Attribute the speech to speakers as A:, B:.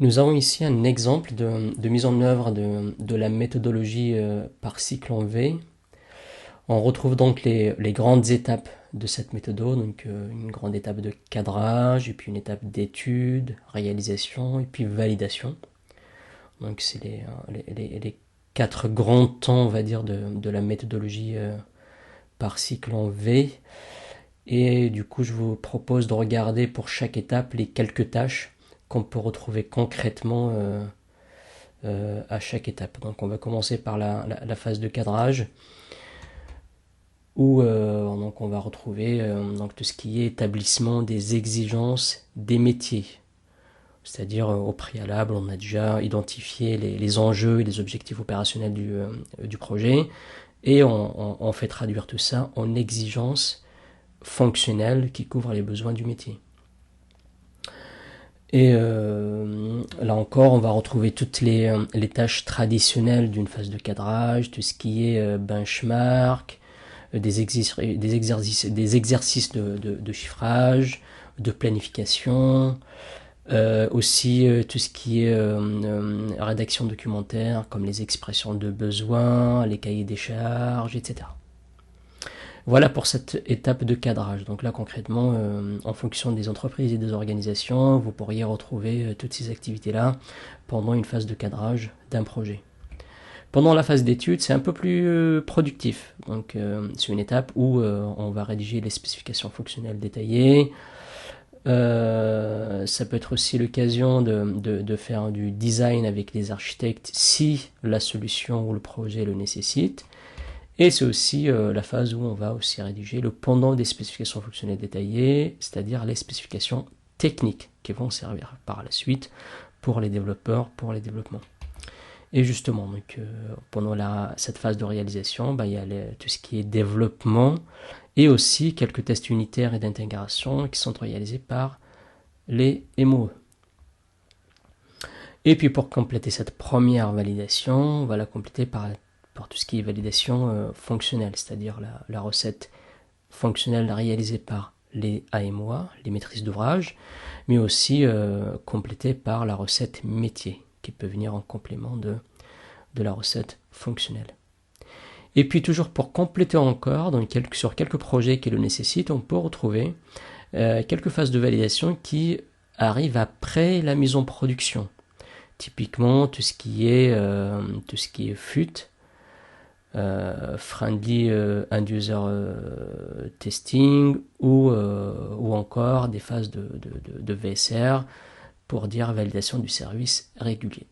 A: Nous avons ici un exemple de mise en œuvre de la méthodologie par cycle en V. On retrouve donc les grandes étapes de cette méthode, donc une grande étape de cadrage, et puis une étape d'étude, réalisation, et puis validation. Donc c'est les quatre grands temps, on va dire, de la méthodologie par cycle en V. Et du coup, je vous propose de regarder pour chaque étape les quelques tâches qu'on peut retrouver concrètement à chaque étape. Donc on va commencer par la phase de cadrage où donc on va retrouver donc tout ce qui est établissement des exigences des métiers. C'est-à-dire au préalable, on a déjà identifié les enjeux et les objectifs opérationnels du projet et on fait traduire tout ça en exigences fonctionnelles qui couvrent les besoins du métier. Et là encore, on va retrouver toutes les tâches traditionnelles d'une phase de cadrage, tout ce qui est benchmark, des exercices de chiffrage, de planification, aussi tout ce qui est rédaction documentaire, comme les expressions de besoin, les cahiers des charges, etc. Voilà pour cette étape de cadrage. Donc là concrètement, en fonction des entreprises et des organisations, vous pourriez retrouver toutes ces activités-là pendant une phase de cadrage d'un projet. Pendant la phase d'étude, c'est un peu plus productif. Donc c'est une étape où on va rédiger les spécifications fonctionnelles détaillées. Ça peut être aussi l'occasion de faire du design avec les architectes si la solution ou le projet le nécessite. Et c'est aussi la phase où on va aussi rédiger le pendant des spécifications fonctionnelles détaillées, c'est-à-dire les spécifications techniques qui vont servir par la suite pour les développeurs, pour les développements. Et justement, donc, pendant cette phase de réalisation, il y a tout ce qui est développement et aussi quelques tests unitaires et d'intégration qui sont réalisés par les MOE. Et puis pour compléter cette première validation, on va la compléter par tout ce qui est validation fonctionnelle, c'est-à-dire la recette fonctionnelle réalisée par les AMOA, les maîtrises d'ouvrage, mais aussi complétée par la recette métier, qui peut venir en complément de la recette fonctionnelle. Et puis toujours pour compléter encore, sur quelques projets qui le nécessitent, on peut retrouver quelques phases de validation qui arrivent après la mise en production. Typiquement tout ce qui est FUT, Friendly End User Testing, ou encore des phases de VSR pour dire validation du service régulier.